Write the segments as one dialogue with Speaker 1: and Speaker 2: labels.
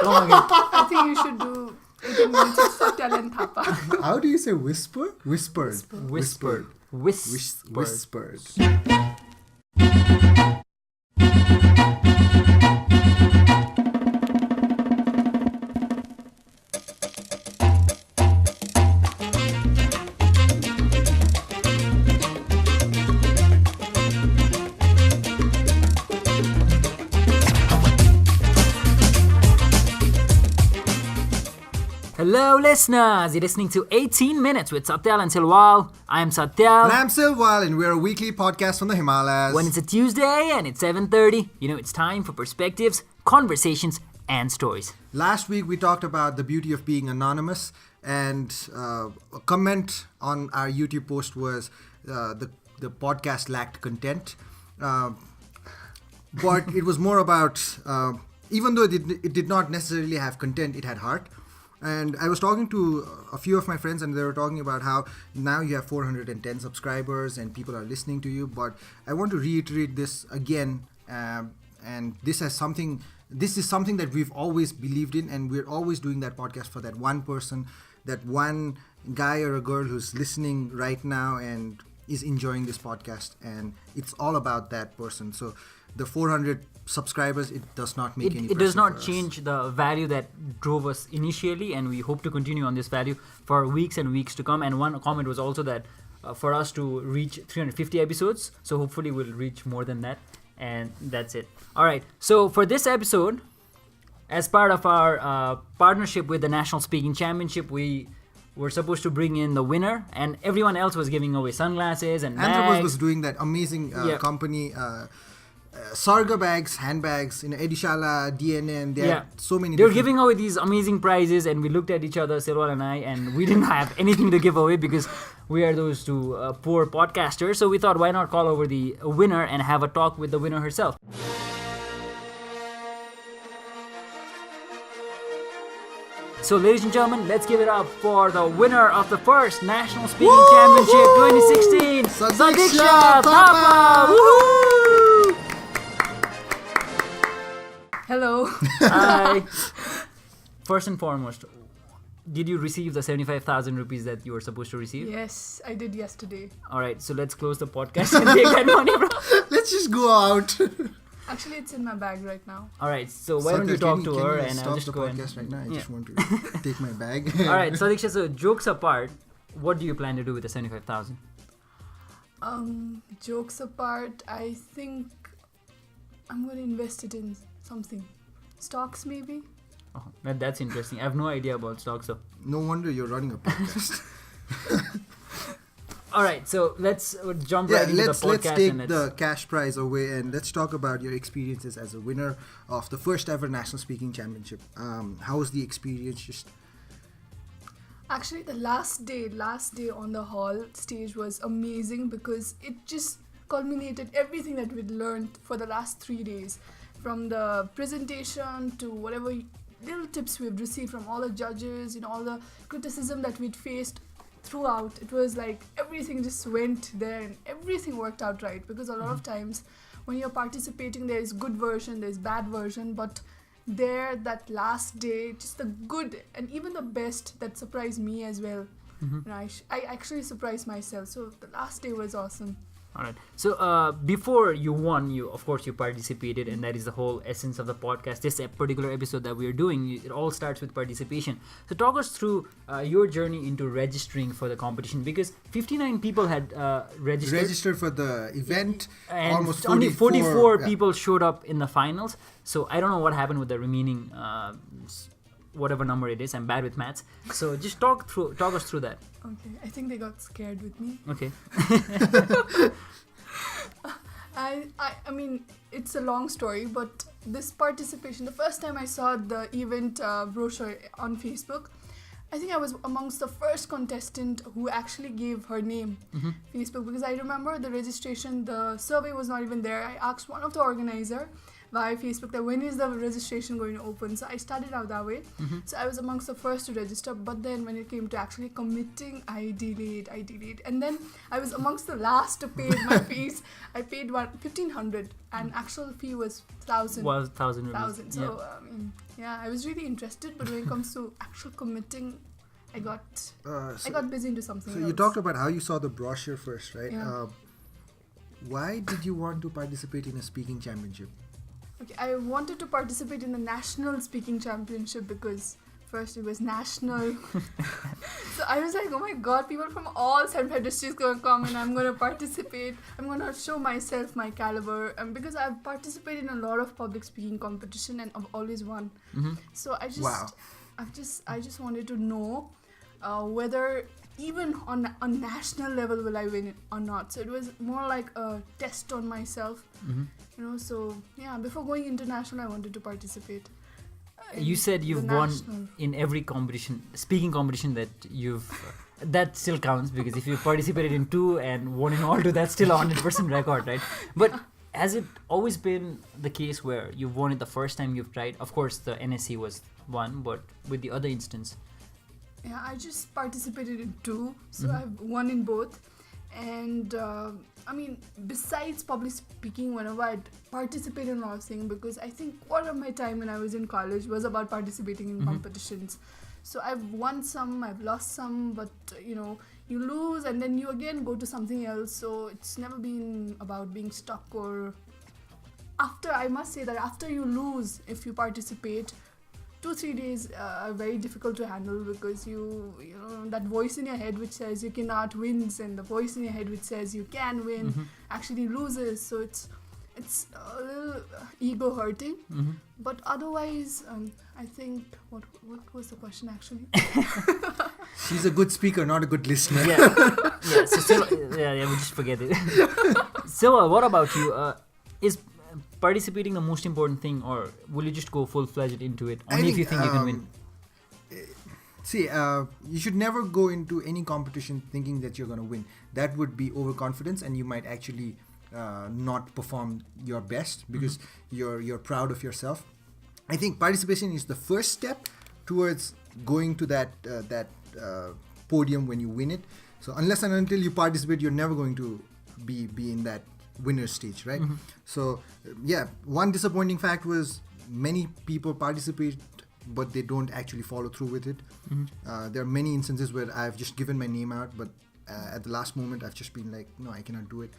Speaker 1: Come again.
Speaker 2: I think you should do 18 minutes of Satyal and Thapa.
Speaker 3: How do you say whisper? Whispered.
Speaker 1: Whispered.
Speaker 3: Whispered.
Speaker 1: Hello, listeners. You're listening to 18 Minutes with Satyal and Silwal. I'm Satyal.
Speaker 3: And I'm Silwal, and we're a weekly podcast from the Himalayas.
Speaker 1: When it's a Tuesday and it's 7:30, it's time for perspectives, conversations, and stories.
Speaker 3: Last week we talked about the beauty of being anonymous, and a comment on our YouTube post was the podcast lacked content. But it was more about, even though it did not necessarily have content, it had heart. And I was talking to a few of my friends, and they were talking about how now you have 410 subscribers and people are listening to you. But I want to reiterate this again, and this is something that we've always believed in, and we're always doing that podcast for that one person, that one guy or a girl who's listening right now and is enjoying this podcast, and it's all about that person. So the 400 subscribers, it does not make any
Speaker 1: It does not change the value that drove us initially, and we hope to continue on this value for weeks and weeks to come. And one comment was also that for us to reach 350 episodes, so hopefully we'll reach more than that, and that's it. Alright, so for this episode, as part of our partnership with the National Speaking Championship, we were supposed to bring in the winner, and everyone else was giving away sunglasses and bags.
Speaker 3: Andrew was doing that amazing company, Sarga bags, handbags, Edishala, DNN, they had so many.
Speaker 1: They were giving away these amazing prizes, and we looked at each other, Silwal and I, and we didn't have anything to give away because we are those two poor podcasters. So we thought, why not call over the winner and have a talk with the winner herself. So, ladies and gentlemen, let's give it up for the winner of the first National Speaking Championship 2016, Sadiksha Thapa! Woohoo!
Speaker 2: Hello.
Speaker 1: Hi. First and foremost, did you receive the 75,000 rupees that you were supposed to receive?
Speaker 2: Yes, I did yesterday.
Speaker 1: Alright, so let's close the podcast and take that money, bro.
Speaker 3: Let's just go out.
Speaker 2: Actually, it's in my bag right now.
Speaker 1: Alright, so why don't you talk to her and I'll just go and...
Speaker 3: Stop the podcast right now. I just want to take my bag.
Speaker 1: Alright, Sadiksha, so jokes apart, what do you plan to do with the 75,000?
Speaker 2: Jokes apart, I think I'm going to invest it in something. Stocks, maybe?
Speaker 1: Oh, that's interesting. I have no idea about stocks, so...
Speaker 3: No wonder you're running a podcast.
Speaker 1: Alright, so let's jump right into the podcast.
Speaker 3: Let's take the cash prize away, and let's talk about your experiences as a winner of the first ever National Speaking Championship. How was the experience?
Speaker 2: Actually, the last day on the hall stage was amazing because it just culminated everything that we'd learned for the last 3 days. From the presentation to whatever little tips we've received from all the judges, all the criticism that we'd faced throughout. It was like everything just went there and everything worked out right, because a lot of times when you're participating, there's good version, there's bad version, but that last day, just the good and even the best that surprised me as well. I actually surprised myself, so the last day was awesome.
Speaker 1: Alright, so before you won, you participated, and that is the whole essence of the podcast. This particular episode that we are doing, it all starts with participation. So talk us through your journey into registering for the competition, because 59 people had registered
Speaker 3: for the event,
Speaker 1: and
Speaker 3: almost
Speaker 1: only 44 people showed up in the finals. So I don't know what happened with the remaining whatever number it is. I'm bad with maths, so just talk us through that.
Speaker 2: Okay, I think they got scared with me.
Speaker 1: Okay.
Speaker 2: I mean, it's a long story, but this participation, the first time I saw the event brochure on Facebook, I think I was amongst the first contestant who actually gave her name, Facebook, because I remember the registration, the survey was not even there. I asked one of the organizer via Facebook that when is the registration going to open. So I started out that way. So I was amongst the first to register, but then when it came to actually committing, I delayed. And then I was amongst the last to pay my fees. I paid 1,500 and actual fee was 1,000.
Speaker 1: Was 1,000 rupees.
Speaker 2: So Yeah, I was really interested, but when it comes to actual committing, I got busy into something
Speaker 3: So
Speaker 2: else.
Speaker 3: you talked about how you saw the brochure first, right?
Speaker 2: Yeah.
Speaker 3: Why did you want to participate in a speaking championship?
Speaker 2: Okay, I wanted to participate in the national speaking championship because first it was national. So I was like, oh my god, people from all Central districts gonna come and I'm gonna participate. I'm gonna show myself my caliber, and because I've participated in a lot of public speaking competition and I've always won. So I just wanted to know whether even on a national level will I win it or not. So it was more like a test on myself, so yeah, before going international I wanted to participate.
Speaker 1: You said you've won in every competition, speaking competition that you've that still counts, because if you participated in 2 and won in all 2, that's still a 100% record, right? But has it always been the case where you've won it the first time you've tried? Of course the NSC was one, but with the other instance?
Speaker 2: Yeah, I just participated in 2, so I've won in both. And besides public speaking, whenever I'd participate in a lot of things, because I think all of my time when I was in college was about participating in competitions. So I've won some, I've lost some, but you lose and then you again go to something else. So it's never been about being stuck. Or I must say that after you lose, if you participate, 2-3 days are very difficult to handle, because you that voice in your head which says you cannot wins, and the voice in your head which says you can win actually loses. So it's a little ego hurting. But otherwise, I think what was the question actually?
Speaker 3: She's a good speaker, not a good listener.
Speaker 1: So we just forget it. So what about you? Is participating the most important thing, or will you just go full-fledged into it only if you think you can win?
Speaker 3: See, you should never go into any competition thinking that you're going to win. That would be overconfidence, and you might actually not perform your best because you're proud of yourself. I think participation is the first step towards going to that podium when you win it. So unless and until you participate, you're never going to be in that winner stage, right? So one disappointing fact was many people participate but they don't actually follow through with it. There are many instances where I've just given my name out, but at the last moment I've just been like, no, I cannot do it.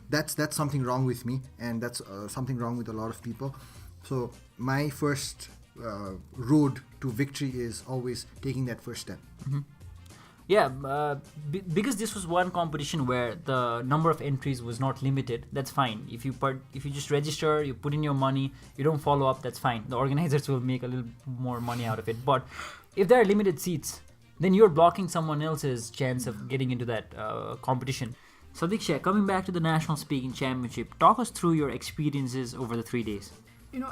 Speaker 3: That's something wrong with me, and that's something wrong with a lot of people. So my first road to victory is always taking that first step.
Speaker 1: Because this was one competition where the number of entries was not limited, that's fine. If you just register, you put in your money, you don't follow up, that's fine. The organizers will make a little more money out of it. But if there are limited seats, then you're blocking someone else's chance of getting into that competition. Sadiksha, coming back to the National Speaking Championship, talk us through your experiences over the 3 days.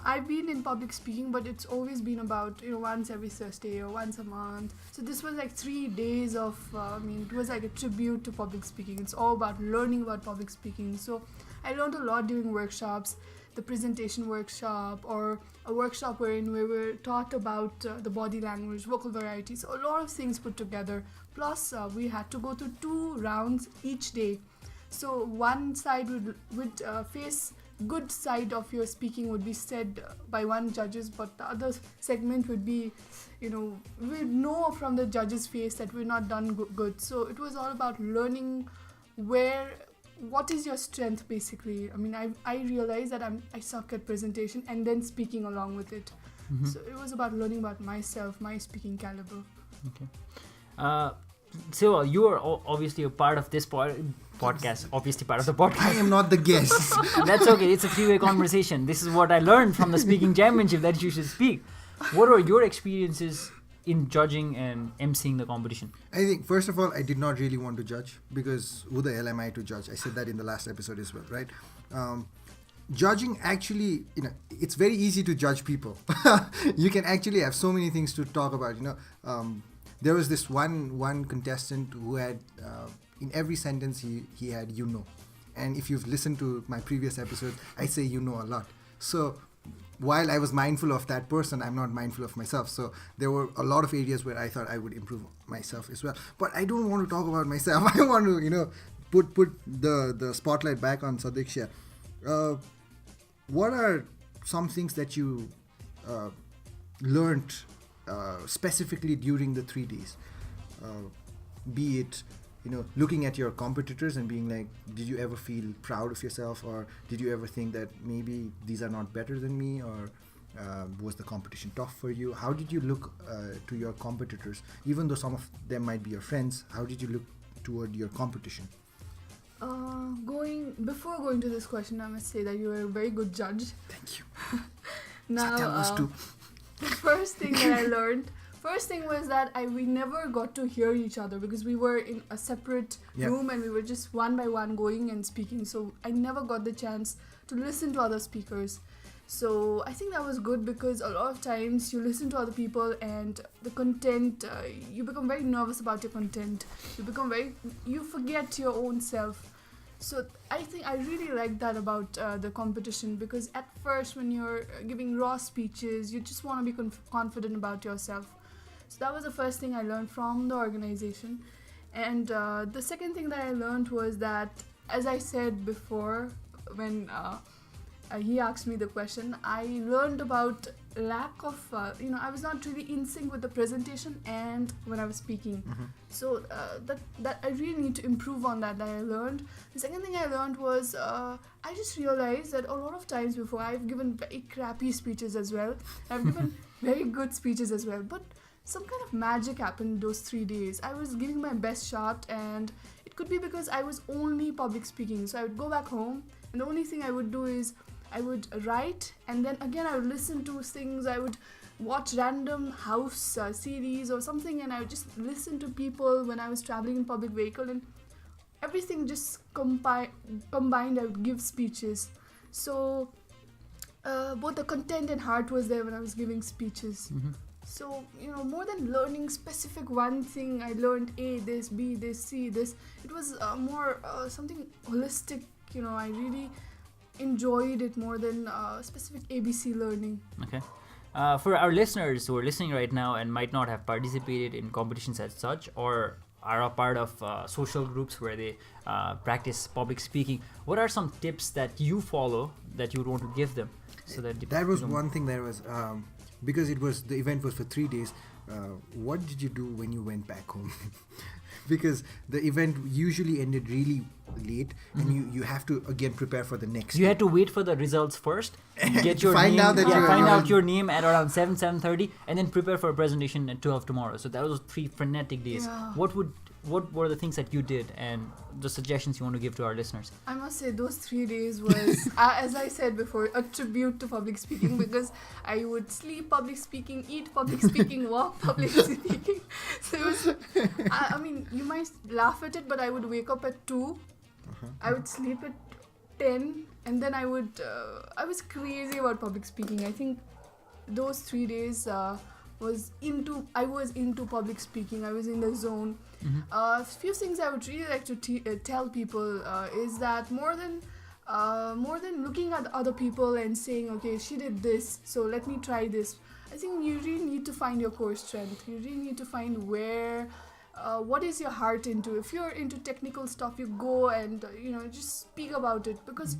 Speaker 2: I've been in public speaking, but it's always been about, once every Thursday or once a month. So this was like 3 days of, it was like a tribute to public speaking. It's all about learning about public speaking. So I learned a lot during workshops, the presentation workshop, or a workshop wherein we were taught about the body language, vocal varieties, so a lot of things put together. Plus, we had to go through 2 rounds each day. So one side would face good side of your speaking would be said by one judges, but the other segment would be, we know from the judge's face that we're not done good. So it was all about learning what is your strength basically. I realized that I suck at presentation and then speaking along with it. So it was about learning about myself, my speaking caliber.
Speaker 1: Okay. So you are obviously a part of this podcast, obviously part of the podcast.
Speaker 3: I am not the guest.
Speaker 1: That's okay. It's a 3-way conversation. This is what I learned from the speaking championship, that you should speak. What are your experiences in judging and emceeing the competition?
Speaker 3: I think, first of all, I did not really want to judge, because who the hell am I to judge? I said that in the last episode as well, right? Judging actually, it's very easy to judge people. You can actually have so many things to talk about, There was this one contestant who had, in every sentence he had, and if you've listened to my previous episode, I say a lot. So while I was mindful of that person, I'm not mindful of myself. So there were a lot of areas where I thought I would improve myself as well. But I don't want to talk about myself. I want to, put the spotlight back on Sadiksha. What are some things that you learned specifically during the 3 days? Be it, looking at your competitors and being like, did you ever feel proud of yourself, or did you ever think that maybe these are not better than me, or was the competition tough for you? How did you look to your competitors, even though some of them might be your friends? How did you look toward your competition?
Speaker 2: Before going to this question, I must say that you are a very good judge.
Speaker 3: Thank you.
Speaker 2: Now,
Speaker 3: Satyal was too.
Speaker 2: the first thing that I learned, was that we never got to hear each other because we were in a separate room and we were just one by one going and speaking. So I never got the chance to listen to other speakers. So I think that was good because a lot of times you listen to other people and the content, you become very nervous about your content. You forget your own self. So I think I really like that about the competition, because at first when you're giving raw speeches, you just want to be confident about yourself. So that was the first thing I learned from the organization. And the second thing that I learned was that, as I said before, when he asked me the question, I learned about lack of, I was not really in sync with the presentation and when I was speaking. So that I really need to improve on that I learned. The second thing I learned was I just realized that a lot of times before I've given very crappy speeches as well. I've given very good speeches as well. But some kind of magic happened those 3 days. I was giving my best shot, and it could be because I was only public speaking. So I would go back home and the only thing I would do is I would write, and then again I would listen to things. I would watch random house series or something, and I would just listen to people when I was traveling in public vehicle, and everything just combined. I would give speeches. So both the content and heart was there when I was giving speeches. So, more than learning specific one thing, I learned A, this, B, this, C, this. It was more something holistic. I really enjoyed it more than specific ABC learning.
Speaker 1: Okay. For our listeners who are listening right now and might not have participated in competitions as such, or are a part of social groups where they practice public speaking, what are some tips that you follow that you would want to give them? So that
Speaker 3: was one thing that was, because the event was for 3 days. What did you do when you went back home? Because the event usually ended really late, and you have to again prepare for the next.
Speaker 1: You had to wait for the results first, get your
Speaker 3: find
Speaker 1: name,
Speaker 3: out that
Speaker 1: find out your name at around 7:30, and then prepare for a presentation at 12 tomorrow. So that was 3 frenetic days.
Speaker 2: Yeah.
Speaker 1: What were the things that you did, and the suggestions you want to give to our listeners?
Speaker 2: I must say those 3 days was, as I said before, a tribute to public speaking, because I would sleep public speaking, eat public speaking, walk public speaking. So it was, I mean, you might laugh at it, but I would wake up at 2, I would sleep at 10, and then I was crazy about public speaking. I think those 3 days I was into public speaking. I was in the zone. A few things I would really like to tell people is that more than looking at other people and saying, okay, she did this, so let me try this. I think you really need to find your core strength. You really need to find what is your heart into. If you're into technical stuff, you go and just speak about it, because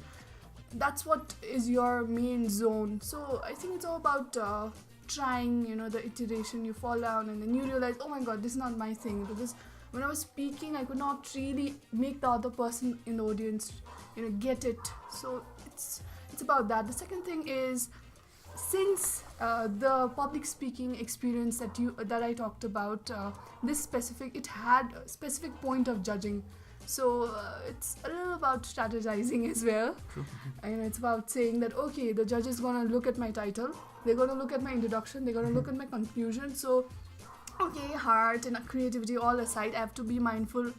Speaker 2: that's what is your main zone. So I think it's all about trying, the iteration. You fall down and then you realize, oh my god, this is not my thing, because when I was speaking, I could not really make the other person in the audience, get it. So it's about that. The second thing is, since the public speaking experience that I talked about, it had a specific point of judging. So it's a little about strategizing as well.
Speaker 1: True.
Speaker 2: And it's about saying that, okay, the judge is going to look at my title, they're going to look at my introduction, they're going to look at my conclusion. So okay, heart and creativity all aside, I have to be mindful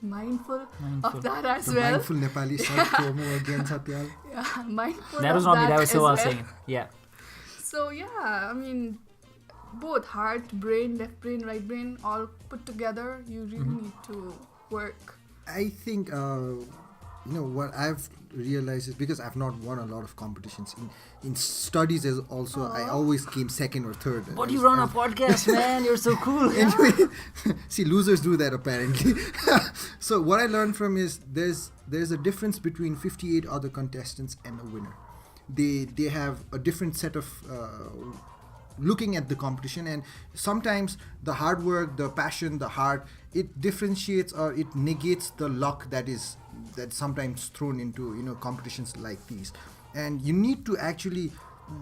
Speaker 2: of that as well.
Speaker 3: Mindful Nepali self promo again, Satyal.
Speaker 2: Yeah, mindful.
Speaker 1: That was
Speaker 2: of
Speaker 1: not me. That was
Speaker 2: as
Speaker 1: Silwal
Speaker 2: well.
Speaker 1: saying. Yeah.
Speaker 2: So yeah, I mean, both heart, brain, left brain, right brain, all put together. You really need to work.
Speaker 3: I think what I've realized is, because I've not won a lot of competitions in studies, as also I always came second or third.
Speaker 1: But you run a podcast, man. You're so cool.
Speaker 3: Anyway, see, losers do that apparently. So what I learned from is there's a difference between 58 other contestants and a winner. They have a different set of looking at the competition, and sometimes the hard work, the passion, the heart, it differentiates or it negates the luck that sometimes thrown into competitions like these. And you need to actually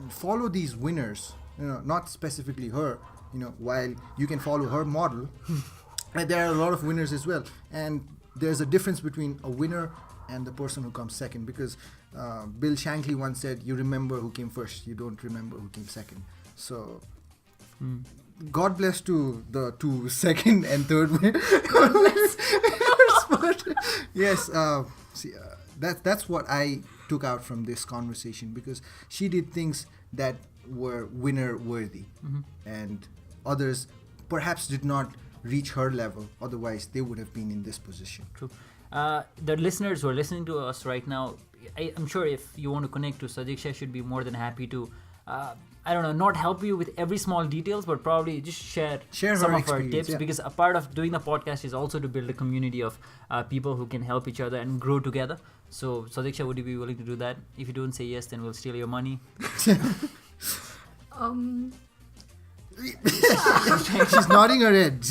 Speaker 3: follow these winners, not specifically her, while you can follow her model. And there are a lot of winners as well, and there's a difference between a winner and the person who comes second, because Bill Shankly once said, you remember who came first, you don't remember who came second. So God bless to the 2 second and third winners. Yes, that's what I took out from this conversation, because she did things that were winner worthy, and others perhaps did not reach her level, otherwise they would have been in this position.
Speaker 1: True. The listeners who are listening to us right now, I'm sure if you want to connect to Sadiksha, should be more than happy to not help you with every small details, but probably just share some of our tips, because a part of doing the podcast is also to build a community of people who can help each other and grow together. So Sadiksha, would you be willing to do that? If you don't say yes, then we'll steal your money.
Speaker 3: She's nodding her head,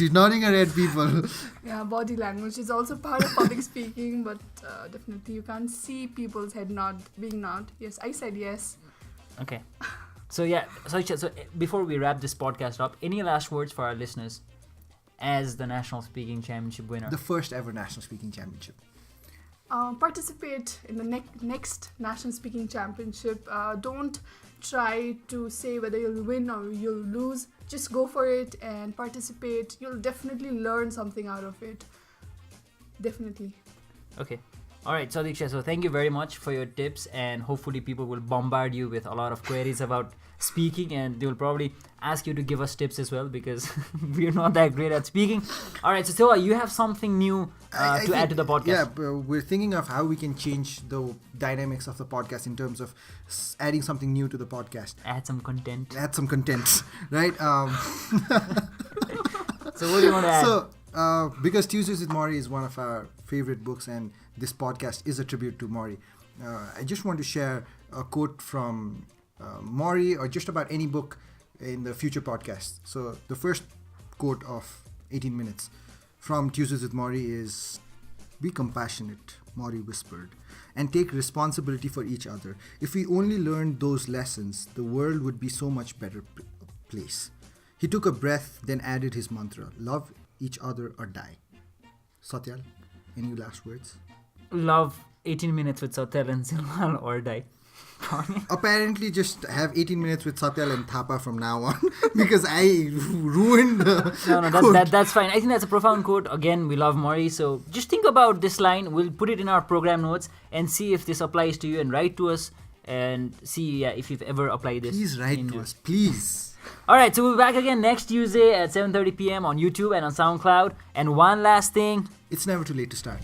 Speaker 3: people.
Speaker 2: Yeah, body language is also part of public speaking, but definitely you can't see people's head being nod. Yes, I said yes.
Speaker 1: Okay. So before we wrap this podcast up, any last words for our listeners as the National Speaking Championship winner?
Speaker 3: The first ever National Speaking Championship.
Speaker 2: Participate in the next National Speaking Championship. Don't try to say whether you'll win or you'll lose. Just go for it and participate. You'll definitely learn something out of it. Definitely.
Speaker 1: Okay. All right, Sadiksha, so thank you very much for your tips, and hopefully people will bombard you with a lot of queries about speaking, and they will probably ask you to give us tips as well, because we're not that great at speaking. All right, so Silwa, you have something new to add to the podcast.
Speaker 3: Yeah, we're thinking of how we can change the dynamics of the podcast in terms of adding something new to the podcast.
Speaker 1: Add some content,
Speaker 3: right?
Speaker 1: So what do you want to add?
Speaker 3: So, because Tuesdays with Morrie is one of our favorite books, and this podcast is a tribute to Morrie, I just want to share a quote from Morrie, or just about any book in the future podcast. So the first quote of 18 minutes from Tuesdays with Morrie is, "Be compassionate," Morrie whispered, "and take responsibility for each other. If we only learned those lessons, the world would be so much better place." He took a breath, then added his mantra, "Love each other or die." Satyal, any last words?
Speaker 1: Love 18 minutes with Satyal and Silwal or die.
Speaker 3: Apparently just have 18 minutes with Satyal and Thapa from now on, because I ruined the
Speaker 1: No, that's fine. I think that's a profound quote. Again, we love Morrie, so just think about this line. We'll put it in our program notes and see if this applies to you, and write to us and see if you've ever applied this.
Speaker 3: Please write to us, please.
Speaker 1: Alright, so we'll be back again next Tuesday at 7:30 p.m. on YouTube and on SoundCloud. And one last thing.
Speaker 3: It's never too late to start.